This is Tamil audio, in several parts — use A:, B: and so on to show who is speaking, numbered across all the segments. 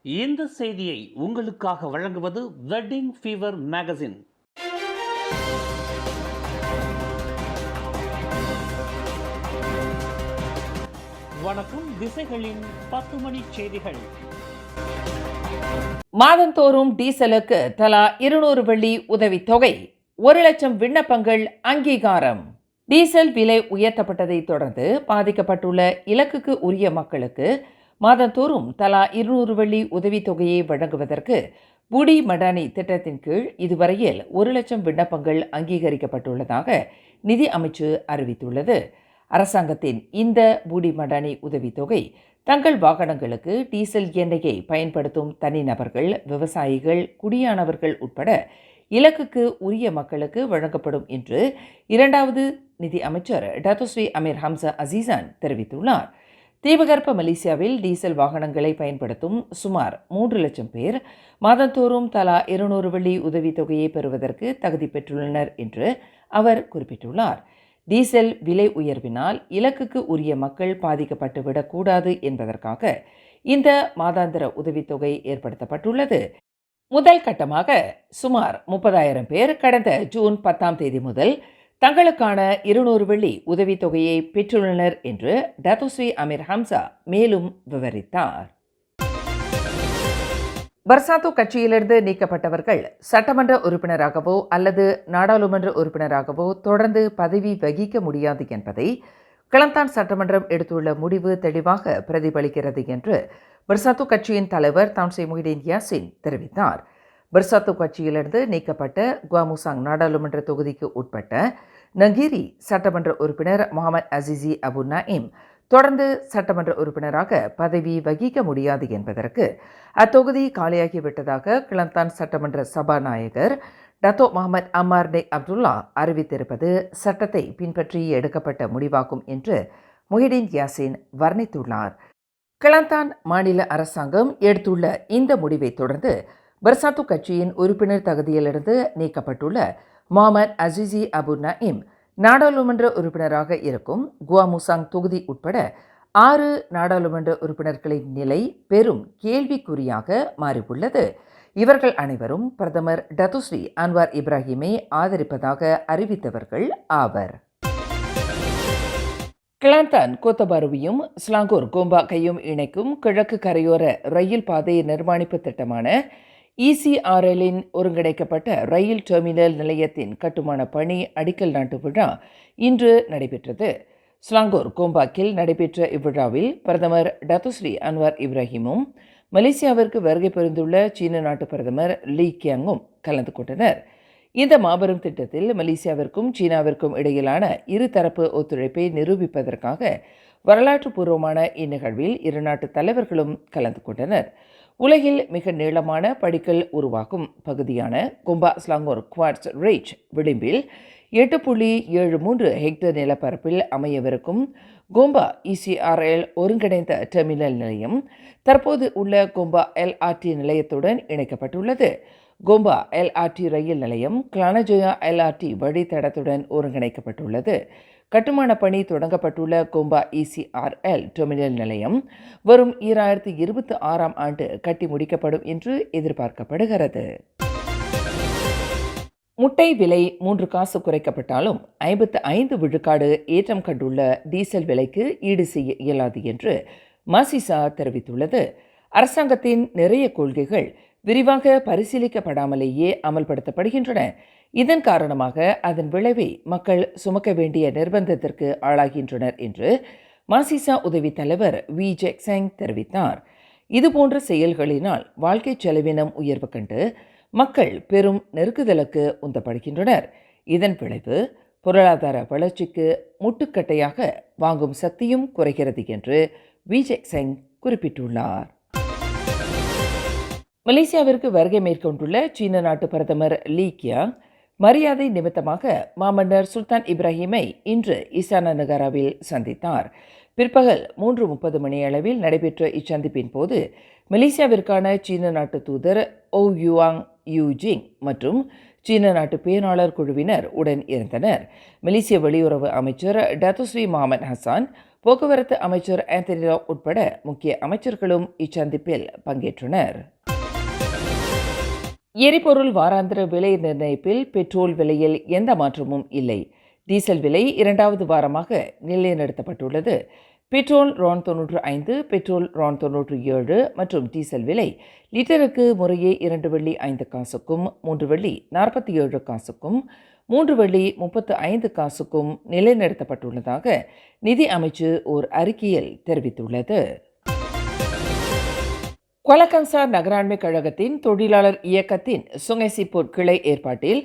A: இந்த செய்தியை உங்களுக்காக வழங்குவது வெட்டிங் ஃபீவர் மேகசின். வணக்கம். திசைகளின் 10 மணி செய்திகள்.
B: மாதந்தோறும் டீசலுக்கு தலா 200 வெள்ளி உதவித்தொகை, 1 லட்சம் விண்ணப்பங்கள் அங்கீகாரம். டீசல் விலை உயர்த்தப்பட்டதை தொடர்ந்து பாதிக்கப்பட்டுள்ள இலக்குக்கு உரிய மக்களுக்கு மாதந்தோறும் தலா 200 வெள்ளி உதவித்தொகையை வழங்குவதற்கு பூடி மடானி திட்டத்தின் கீழ் இதுவரையில் 1 லட்சம் விண்ணப்பங்கள் அங்கீகரிக்கப்பட்டுள்ளதாக நிதி அமைச்சு அறிவித்துள்ளது. அரசாங்கத்தின் இந்த பூடி மடானி உதவித்தொகை தங்கள் வாகனங்களுக்கு டீசல் எண்ணெயை பயன்படுத்தும் தனிநபர்கள், விவசாயிகள், குடியானவர்கள் உட்பட இலக்குக்கு உரிய மக்களுக்கு வழங்கப்படும் என்று இரண்டாவது நிதி அமைச்சர் டத்தோஸ்ரீ அமீர் ஹம்சா அசீசான் தெரிவித்துள்ளார். தீபகற்ப மலேசியாவில் டீசல் வாகனங்களை பயன்படுத்தும் சுமார் 3 லட்சம் பேர் மாதந்தோறும் தலா 200 வெள்ளி உதவித்தொகையை பெறுவதற்கு தகுதி பெற்றுள்ளனர் என்று அவர் குறிப்பிட்டுள்ளார். டீசல் விலை உயர்வினால் இலக்குக்கு உரிய மக்கள் பாதிக்கப்பட்டுவிடக்கூடாது என்பதற்காக இந்த மாதாந்திர உதவித்தொகை ஏற்படுத்தப்பட்டுள்ளது. முதல் கட்டமாக சுமார் 30,000 பேர் கடந்த ஜூன் 10ஆம் தேதி முதல் தங்களுக்கான 200 வெள்ளி உதவித்தொகையை பெற்றுள்ளனர் என்று டத்தோஸ்ரீ அமீர் ஹம்சா மேலும் விவரித்தார். பர்சாத்து கட்சியிலிருந்து நீக்கப்பட்டவர்கள் சட்டமன்ற உறுப்பினராகவோ அல்லது நாடாளுமன்ற உறுப்பினராகவோ தொடர்ந்து பதவி வகிக்க முடியாது என்பதை கிளந்தான் சட்டமன்றம் எடுத்துள்ள முடிவு தெளிவாக பிரதிபலிக்கிறது என்று பர்சாத்து கட்சியின் தலைவர் தான்சே முஹிடின் யாசின் தெரிவித்தார். பர்சாத்து கட்சியிலிருந்து நீக்கப்பட்ட குவாமுசாங் நாடாளுமன்ற தொகுதிக்கு உட்பட்ட நங்கீரி சட்டமன்ற உறுப்பினர் முகமது அசிசி அபு நயீம் தொடர்ந்து சட்டமன்ற உறுப்பினராக பதவி வகிக்க முடியாது என்பதற்கு அத்தொகுதி காலியாகிவிட்டதாக கிளந்தான் சட்டமன்ற சபாநாயகர் டத்தோ முகமது அம்மார் நெக் அப்துல்லா அறிவித்திருப்பது சட்டத்தை பின்பற்றி எடுக்கப்பட்ட முடிவாகும் என்று முஹிடின் யாசின் வர்ணித்துள்ளார். கிளந்தான் மாநில அரசாங்கம் எடுத்துள்ள இந்த முடிவை தொடர்ந்து பர்சாத்து கட்சியின் உறுப்பினர் தகுதியிலிருந்து நீக்கப்பட்டுள்ள முகமது அசிசி அபு நயீம் நாடாளுமன்ற உறுப்பினராக இருக்கும் குவாமுசாங் தொகுதி உட்பட 6 நாடாளுமன்ற உறுப்பினர்களின் நிலை பெரும் கேள்விக்குறியாக மாறியுள்ளது. இவர்கள் அனைவரும் பிரதமர் டத்தோஸ்ரீ அன்வார் இப்ராஹிமை ஆதரிப்பதாக அறிவித்தவர்கள் ஆவர். கிளாந்தான் கோத்தபாருவையும் ஸ்லாங்கூர் கோம்பாக்கையும் இணைக்கும் கிழக்கு கரையோர ரயில் பாதை நிர்மாணிப்பு திட்டமான ECRLின் ஒருங்கிணைக்கப்பட்ட ரயில் டெர்மினல் நிலையத்தின் கட்டுமான பணி அடிக்கல் நாட்டு விழா இன்று நடைபெற்றது. ஸ்லாங்கூர் கோம்பாக்கில் நடைபெற்ற இவ்விழாவில் பிரதமர் டத்தோஸ்ரீ அன்வார் இப்ராஹிமும் மலேசியாவிற்கு வருகை புரிந்துள்ள சீன நாட்டு பிரதமர் லீ கியாங்கும் கலந்து கொண்டனர். இந்த மாபெரும் திட்டத்தில் மலேசியாவிற்கும் சீனாவிற்கும் இடையிலான இருதரப்பு ஒத்துழைப்பை நிரூபிப்பதற்காக வரலாற்று பூர்வமான இந்நிகழ்வில் இரு நாட்டு தலைவர்களும் கலந்து கொண்டனர். உலகில் மிக நீளமான படிக்கல் உருவாகும் பகுதியான கோம்பா ஸ்லாங்கூர் குவார்ட்ஸ் ரீச் விளிம்பில் 8.73 ஹெக்டேர் நிலப்பரப்பில் அமையவிருக்கும் கோம்பா ECRL ஒருங்கிணைந்த டெர்மினல் நிலையம் தற்போது உள்ள கோம்பா LRT நிலையத்துடன் இணைக்கப்பட்டுள்ளது. கோம்பா LRT ரயில் நிலையம் கிளானஜோயா LRT வழித்தடத்துடன் ஒருங்கிணைக்கப்பட்டுள்ளது. கட்டுமான பணி தொடங்கப்பட்டுள்ள கோம்பா ECRL டெர்மினல் நிலையம் வரும் 2026ஆம் ஆண்டு கட்டி முடிக்கப்படும் என்று எதிர்பார்க்கப்படுகிறது. முட்டை விலை 3 காசு குறைக்கப்பட்டாலும் 55 விழுக்காடு ஏற்றம் கண்டுள்ள டீசல் விலைக்கு ஈடு செய்ய இயலாது என்று மசிசா தெரிவித்துள்ளது. அரசாங்கத்தின் நிறைய கொள்கைகள் விரிவாக பரிசீலிக்கப்படாமலேயே அமல்படுத்தப்படுகின்றன. இதன் காரணமாக அதன் விளைவை மக்கள் சுமக்க வேண்டிய நிர்பந்தத்திற்கு ஆளாகின்றனர் என்று மசிசா உதவி தலைவர் வி ஜெக்சங் தெரிவித்தார். இதுபோன்ற செயல்களினால் வாழ்க்கை செலவினம் உயர்வு கண்டு மக்கள் பெரும் நெருக்குதலுக்கு உந்தப்படுகின்றனர். இதன் விளைவு பொருளாதார வளர்ச்சிக்கு முட்டுக்கட்டையாக வாங்கும் சக்தியும் குறைகிறது என்று வி ஜெக்சங் குறிப்பிட்டுள்ளார். மலேசியாவிற்கு வருகை மேற்கொண்டுள்ள சீன நாட்டு பிரதமர் லீ கியாங் மரியாதை நிமித்தமாக மாமன்னர் சுல்தான் இப்ராஹிமை இன்று ஈசான நகராவில் சந்தித்தார். பிற்பகல் 3:30 மணியளவில் நடைபெற்ற இச்சந்திப்பின் போது மலேசியாவிற்கான சீன நாட்டு தூதர் ஓ யுவாங் யூஜிங் மற்றும் சீன நாட்டு பேராளர் குழுவினர் உடன் இருந்தனர். மலேசிய வெளியுறவு அமைச்சர் டத்தோஸ்ரீ முகமது ஹசான், போக்குவரத்து அமைச்சர் ஆந்தனி ராவ் உட்பட முக்கிய அமைச்சர்களும் இச்சந்திப்பில் பங்கேற்றனர். எரிபொருள் வாராந்திர விலை நிர்ணயிப்பில் பெட்ரோல் விலையில் எந்த மாற்றமும் இல்லை. டீசல் விலை 2வது வாரமாக நிலைநிறுத்தப்பட்டுள்ளது. பெட்ரோல் $95, பெட்ரோல் $97 மற்றும் டீசல் விலை லிட்டருக்கு முறையே $2.05 $3.47 $3.35 நிலைநிறுத்தப்பட்டுள்ளதாக நிதி அமைச்சு ஓர் அறிக்கையில் தெரிவித்துள்ளது. கொலகங்சா நகராண்மை கழகத்தின் தொழிலாளர் இயக்கத்தின் சுங்கைசிப்போர்ட் கிளை ஏற்பாட்டில்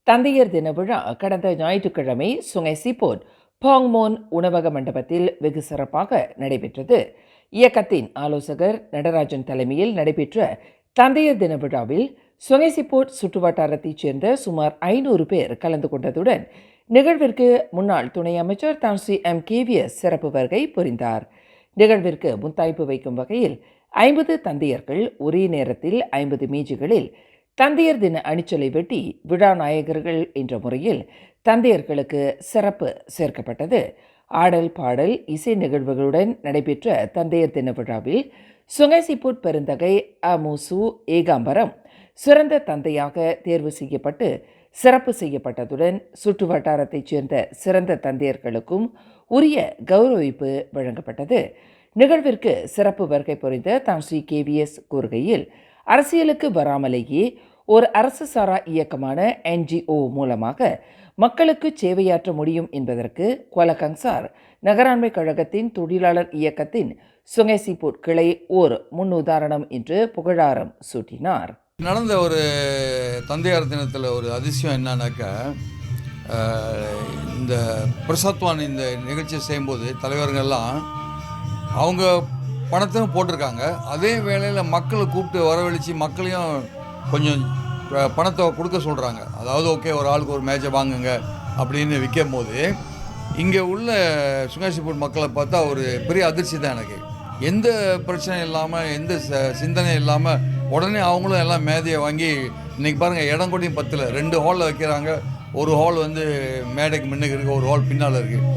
B: தந்தையர் தின விழா கடந்த ஞாயிற்றுக்கிழமை சுங்கைசிப்போர்ட் பாங்மோன் உணவக மண்டபத்தில் வெகு சிறப்பாக நடைபெற்றது. இயக்கத்தின் ஆலோசகர் நடராஜன் தலைமையில் நடைபெற்ற தந்தையர் தின விழாவில் சுங்கைசிப்போர்ட் சுற்றுவட்டாரத்தைச் சேர்ந்த சுமார் 500 பேர் கலந்து கொண்டதுடன் நிகழ்விற்கு முன்னாள் துணை அமைச்சர் தான்சி KVS சிறப்பு வருகை புரிந்தார். நிகழ்விற்கு முத்தாய்ப்பு வைக்கும் வகையில் 50 தந்தையர்கள் ஒரே நேரத்தில் 50 மேஜைகளில் தந்தையர் தின அணிச்சலை வெட்டி விழா நாயகர்கள் என்ற முறையில் தந்தையர்களுக்கு சிறப்பு சேர்க்கப்பட்டது. ஆடல் பாடல் இசை நிகழ்வுகளுடன் நடைபெற்ற தந்தையர் தின விழாவில் சுங்கைசிப்போர்ட் பெருந்தகை அமுசு ஏகாம்பரம் சிறந்த தந்தையாக தேர்வு செய்யப்பட்டு சிறப்பு செய்யப்பட்டதுடன் சுற்று வட்டாரத்தைச் சேர்ந்த சிறந்த தந்தையர்களுக்கும் உரிய கௌரவிப்பு வழங்கப்பட்டது. நிகழ்விற்கு சிறப்பு வருகை புரிந்த தான்சி KVS கூறுகையில், அரசியலுக்கு வராமலேயே ஒரு அரசு சாரா இயக்கமான NGO மூலமாக மக்களுக்கு சேவையாற்ற முடியும் என்பதற்கு கொலகங்சார் நகராண்மை கழகத்தின் தொழிலாளர் இயக்கத்தின் சுங்கைசிப்போர்ட் கிளை ஓர் முன்னுதாரணம் என்று புகழாரம் சூட்டினார்.
C: நடந்த ஒரு தந்தையார் தினத்தில் ஒரு அதிசயம் என்னன்னாக்கா, இந்த பிரசாத்வான் இந்த நிகழ்ச்சியை செய்யும்போது தலைவர்கள்லாம் அவங்க பணத்தையும் போட்டிருக்காங்க. அதே வேளையில் மக்களை கூப்பிட்டு வரவழைச்சி மக்களையும் கொஞ்சம் பணத்தை கொடுக்க சொல்கிறாங்க. அதாவது ஓகே, ஒரு ஆளுக்கு ஒரு மேட்சை வாங்குங்க அப்படின்னு விற்கும் போது இங்கே உள்ள சுங்கைசிப்போர்ட் மக்களை பார்த்தா ஒரு பெரிய அதிர்ச்சி தான் எனக்கு. எந்த பிரச்சனையும் இல்லாமல், எந்த சிந்தனை இல்லாமல் உடனே அவங்களும் எல்லாம் மேதையை வாங்கி இன்றைக்கி பாருங்கள், இடம் கூடயும் 10ல் 2 ஹாலில் வைக்கிறாங்க. ஒரு ஹால் வந்து மேடைக்கு முன்னுக்கு இருக்குது, ஒரு ஹால் பின்னால் இருக்குது.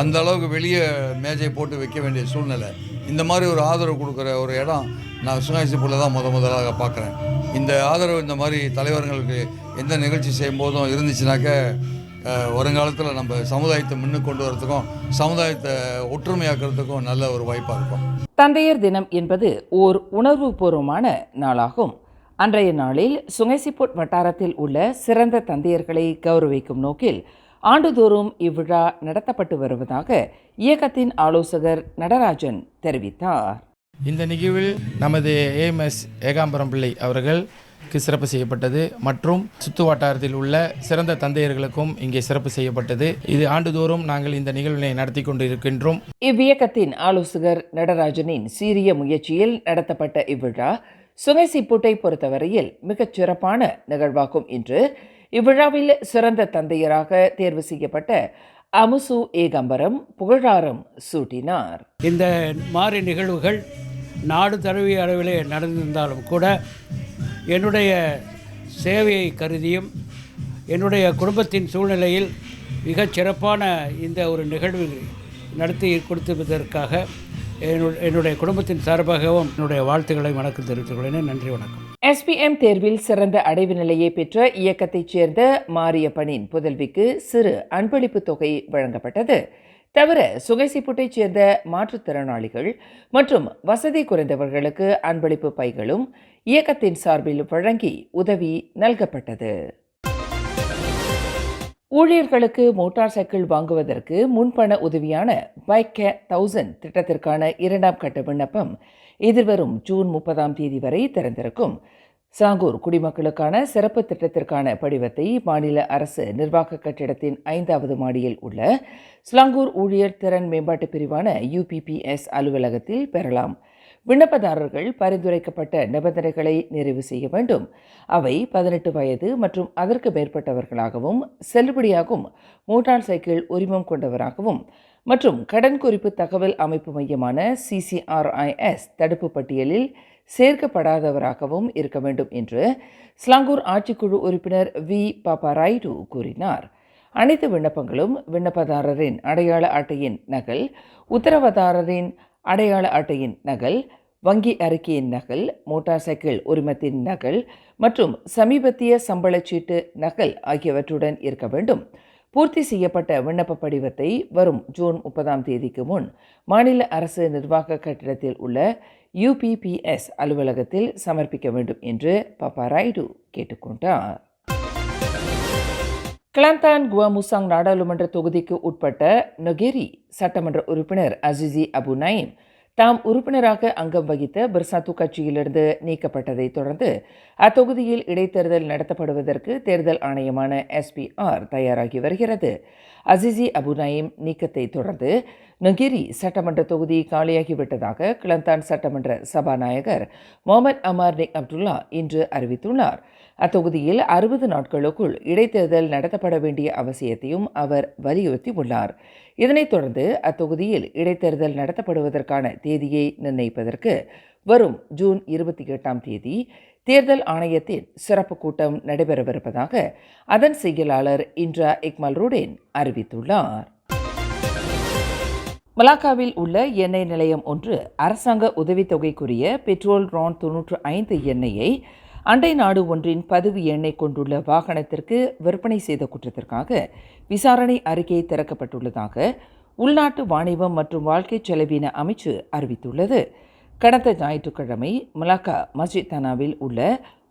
C: அந்த அளவுக்கு வெளியே மேஜை போட்டு வைக்க வேண்டிய சூழ்நிலை. இந்த மாதிரி ஒரு ஆதரவு கொடுக்குற ஒரு இடம் நான் சுங்கைசிப்போர்ட்டில் தான் முதலாக பார்க்குறேன். இந்த ஆதரவு இந்த மாதிரி தலைவர்களுக்கு எந்த நிகழ்ச்சி செய்யும் போதும் இருந்துச்சுனாக்க வருங்காலத்தில் நம்ம சமுதாயத்தை முன்னுக்கு கொண்டு வரதுக்கும் சமுதாயத்தை ஒற்றுமையாக்குறதுக்கும் நல்ல ஒரு வாய்ப்பாக இருக்கும்.
B: தந்தையர் தினம் என்பது ஓர் உணர்வுபூர்வமான நாளாகும். அன்றைய நாளில் சுங்கைசிப்போர்ட் வட்டாரத்தில் உள்ள சிறந்த தந்தையர்களை கௌரவிக்கும் நோக்கில் ஆண்டுதோறும் இவ்விழா நடத்தப்பட்டு வருவதாக இயக்கத்தின் ஆலோசகர் நடராஜன் தெரிவித்தார்.
D: இந்த நிகழ்வில் நமது AMS ஏகாம்பரம் பிள்ளை அவர்களுக்கு சிறப்பு செய்யப்பட்டது மற்றும் சுற்று வட்டாரத்தில் உள்ள சிறந்த தந்தையர்களுக்கும் இங்கே சிறப்பு செய்யப்பட்டது. இது ஆண்டுதோறும் நாங்கள் இந்த நிகழ்வினை நடத்தி கொண்டு இருக்கின்றோம்.
B: இவ்வியக்கத்தின் ஆலோசகர் நடராஜனின் சீரிய முயற்சியில் நடத்தப்பட்ட இவ்விழா சுங்கைசிப்போர்ட்டை பொறுத்தவரையில் மிகச் சிறப்பான நிகழ்வாகும் என்று இவ்விழாவில் சிறந்த தந்தையராக தேர்வு செய்யப்பட்ட அமுசு ஏகாம்பரம் புகழாரம் சூட்டினார்.
E: இந்த மாதிரி நிகழ்வுகள் நாடு தழுவிய அளவிலே நடந்திருந்தாலும் கூட என்னுடைய சேவையை கருதியும் என்னுடைய குடும்பத்தின் சூழ்நிலையில் மிகச் சிறப்பான இந்த ஒரு நிகழ்வு நடத்தி கொடுத்ததற்காக என்னுடைய குடும்பத்தின் சார்பாகவும் என்னுடைய வாழ்த்துக்களை வணக்கம் தெரிவித்துக் கொள்கிறேன். நன்றி, வணக்கம்.
B: SPM தேர்வில் சிறந்த அடைவு நிலையை பெற்ற இயக்கத்தைச் சேர்ந்த மாரியப்பனின் புதல்விக்கு சிறு அன்பளிப்பு தொகை வழங்கப்பட்டது. தவிர சுங்கைசிப்போர்ட்டைச் சேர்ந்த மாற்றுத்திறனாளிகள் மற்றும் வசதி குறைந்தவர்களுக்கு அன்பளிப்பு பைகளும் இயக்கத்தின் சார்பில் வழங்கி உதவி நல்கப்பட்டது. ஊழியர்களுக்கு மோட்டார் சைக்கிள் வாங்குவதற்கு முன்பண உதவியான பைக் 1000 திட்டத்திற்கான 2ஆம் கட்ட விண்ணப்பம் எதிர்வரும் ஜூன் 30 வரை திறந்திருக்கும். சாங்கூர் குடிமக்களுக்கான சிறப்பு திட்டத்திற்கான படிவத்தை மாநில அரசு நிர்வாக கட்டிடத்தின் 5வது மாடியில் உள்ள ஸ்லாங்கூர் ஊழியர் திறன் மேம்பாட்டு பிரிவான UPPS அலுவலகத்தில் பெறலாம். விண்ணப்பதாரர்கள் பரிந்துரைக்கப்பட்ட நிபந்தனைகளை நிறைவு செய்ய வேண்டும். அவை 18 வயது மற்றும் அதற்கு மேற்பட்டவர்களாகவும் செல்லுபடியாகும் மோட்டார் சைக்கிள் உரிமம் கொண்டவராகவும் மற்றும் கடன் குறிப்பு தகவல் அமைப்பு மையமான CCRIS தடுப்பு பட்டியலில் சேர்க்கப்படாதவராகவும் இருக்க வேண்டும் என்று ஸ்லாங்கூர் ஆட்சிக்குழு உறுப்பினர் V. பாப்பாராய்டு கூறினார். அனைத்து விண்ணப்பங்களும் விண்ணப்பதாரரின் அடையாள அட்டையின் நகல், உத்தரவாதாரரின் அடையாள அட்டையின் நகல், வங்கி அறிக்கையின் நகல், மோட்டார் சைக்கிள் உரிமத்தின் நகல் மற்றும் சமீபத்திய சம்பளச் சீட்டு நகல் ஆகியவற்றுடன் இருக்க வேண்டும். பூர்த்தி செய்யப்பட்ட விண்ணப்ப படிவத்தை வரும் ஜூன் 30ஆம் தேதிக்கு முன் மாநில அரசு நிர்வாக கட்டிடத்தில் உள்ள UPPS அலுவலகத்தில் சமர்ப்பிக்க வேண்டும் என்று பப்பாராய்டு கேட்டுக்கொண்டார். கிளாந்தான் குவாமுசாங் நாடாளுமன்ற தொகுதிக்கு உட்பட்ட நொகேரி சட்டமன்ற உறுப்பினர் அசிசி அபு நயீம் தாம் உறுப்பினராக அங்கம் வகித்த பிர்சாத்து கட்சியிலிருந்து நீக்கப்பட்டதை தொடர்ந்து அத்தொகுதியில் இடைத்தேர்தல் நடத்தப்படுவதற்கு தேர்தல் ஆணையமான SPR தயாராகி வருகிறது. அசிசி அபு நயீம் நீக்கத்தை தொடர்ந்து நொகேரி சட்டமன்ற தொகுதி காலியாகிவிட்டதாக கிளந்தான் சட்டமன்ற சபாநாயகர் முகமது அமார் நிக் அப்துல்லா இன்று அறிவித்துள்ளார். அத்தொகுதியில் 60 நாட்களுக்குள் இடைத்தேர்தல் நடத்தப்பட வேண்டிய அவசியத்தையும் அவர் வலியுறுத்தியுள்ளார். இதனைத் தொடர்ந்து அத்தொகுதியில் இடைத்தேர்தல் நடத்தப்படுவதற்கான தேதியை நிர்ணயிப்பதற்கு வரும் ஜூன் 28ஆம் தேதி தேர்தல் ஆணையத்தின் சிறப்பு கூட்டம் நடைபெறவிருப்பதாக அதன் செயலாளர் இன்ட்ரா இக்மல் ருடேன் அறிவித்துள்ளார். மலாக்காவில் உள்ள எண்ணெய் நிலையம் ஒன்று அரசாங்க உதவித்தொகைக்குரிய பெட்ரோல் ரான் 95 எண்ணெயை அண்டை நாடு ஒன்றின் பதிவு எண்ணை கொண்டுள்ள வாகனத்திற்கு விற்பனை செய்த குற்றத்திற்காக விசாரணை அறிக்கை திறக்கப்பட்டுள்ளதாக உள்நாட்டு வாணிபம் மற்றும் வாழ்க்கை செலவின அமைச்சு அறிவித்துள்ளது. கடந்த ஞாயிற்றுக்கிழமை மலாக்கா மஸ்ஜித் தானாவில் உள்ள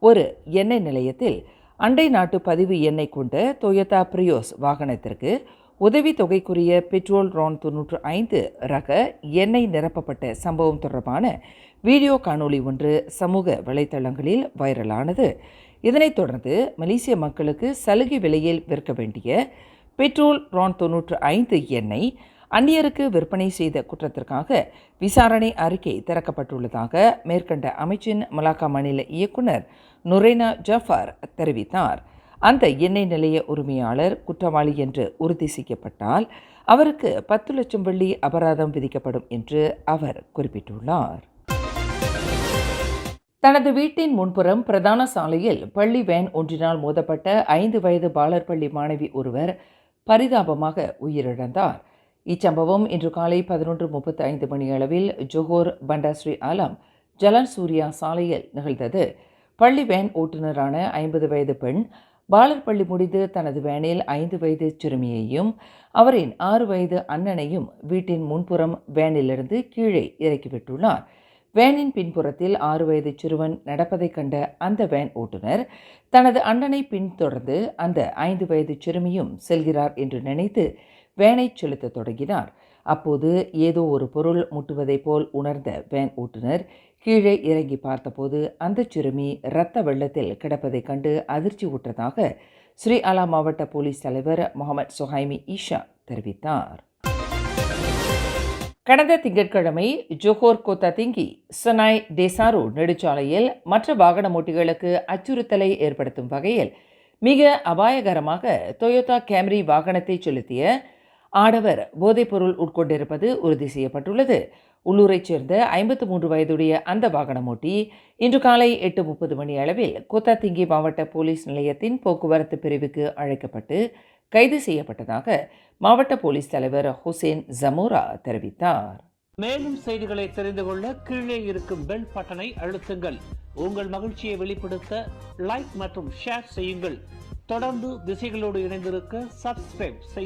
B: ஒரு எண்ணெய் நிலையத்தில் அண்டை நாட்டு பதிவு எண்ணை கொண்ட டொயோட்டா பிரியோஸ் வாகனத்திற்கு உதவித்தொகைக்குரிய பெட்ரோல் ரான் 95 ரக எண்ணெய் நிரப்பப்பட்ட சம்பவம் தொடர்பான வீடியோ காணொளி ஒன்று சமூக வலைத்தளங்களில் வைரலானது. இதனைத் தொடர்ந்து மலேசிய மக்களுக்கு சலுகை விலையில் விற்க வேண்டிய பெட்ரோல் ரான் 95 எண்ணெய் அந்நியருக்கு விற்பனை செய்த குற்றத்திற்காக விசாரணை அறிக்கை திறக்கப்பட்டுள்ளதாக மேற்கண்ட அமைச்சின் மலாக்கா மாநில இயக்குனர் நுரைனா ஜஃபார் தெரிவித்தார். அந்த எண்ணெய் நிலைய உரிமையாளர் குற்றவாளி என்று உறுதி செய்யப்பட்டால் அவருக்கு 10 லட்சம் வெள்ளி அபராதம் விதிக்கப்படும் என்று அவர் குறிப்பிட்டுள்ளார். தனது வீட்டின் முன்புறம் பிரதான சாலையில் பள்ளி வேன் ஒன்றினால் மோதப்பட்ட 5 வயது பாலர் பள்ளி மாணவி ஒருவர் பரிதாபமாக உயிரிழந்தார். இச்சம்பவம் இன்று காலை 11:35 மணியளவில் ஜோஹோர் பண்டாஸ்ரீ ஆலம் ஜலன் சூர்யா சாலையில் நிகழ்ந்தது. பள்ளி வேன் ஓட்டுநரான 50 வயது பெண் பாலர் பள்ளி முடிந்து தனது வேனில் 5 வயது சிறுமியையும் அவரின் 6 வயது அண்ணனையும் வீட்டின் முன்புறம் வேனிலிருந்து கீழே இறக்கிவிட்டுள்ளார். வேனின் பின்புறத்தில் 6 வயது சிறுவன் நடப்பதைக் கண்ட அந்த வேன் ஓட்டுநர் தனது அண்ணனை பின்தொடர்ந்து அந்த 5 வயது சிறுமியும் செல்கிறார் என்று நினைத்து வேனை செலுத்த தொடங்கினார். அப்போது ஏதோ ஒரு பொருள் முட்டுவதைப் போல் உணர்ந்த வேன் ஓட்டுநர் கீழே இறங்கி பார்த்தபோது அந்த சிறுமி இரத்த வெள்ளத்தில் கிடப்பதைக் கண்டு அதிர்ச்சி உற்றதாக ஸ்ரீ அலா மாவட்ட போலீஸ் தலைவர் முகமது சுஹைமி ஈஷா தெரிவித்தார். கடந்த திங்கட்கிழமை ஜோஹோர் கோத்தாதிங்கி சனாய் டேசாரோ நெடுஞ்சாலையில் மற்ற வாகன ஓட்டிகளுக்கு அச்சுறுத்தலை ஏற்படுத்தும் வகையில் மிக அபாயகரமாக டொயோட்டா கேம்ரி வாகனத்தை செலுத்திய ஆடவர் போதைப்பொருள் உட்கொண்டிருப்பது உறுதி செய்யப்பட்டுள்ளது. உள்ளூரைச் சேர்ந்த 53 வயதுடைய அந்த வாகனமோட்டி இன்று காலை 8:30 மணி அளவில் கோத்தாதிங்கி மாவட்ட போலீஸ் நிலையத்தின் போக்குவரத்து பிரிவுக்கு அழைக்கப்பட்டு கைது செய்யப்பட்டதாக மாவட்ட போலீஸ் தலைவர் ஹுசேன் ஜமோரா தெரிவித்தார்.
A: மேலும் செய்திகளை தெரிந்து கொள்ள கீழே இருக்கும் பெல் பட்டனை அழுத்துங்கள். உங்கள் மகிழ்ச்சியை வெளிப்படுத்த லைக் மற்றும் ஷேர் செய்யுங்கள். தொடர்ந்து திசைகளோடு இணைந்திருக்க சப்ஸ்கிரைப் செய்யுங்கள்.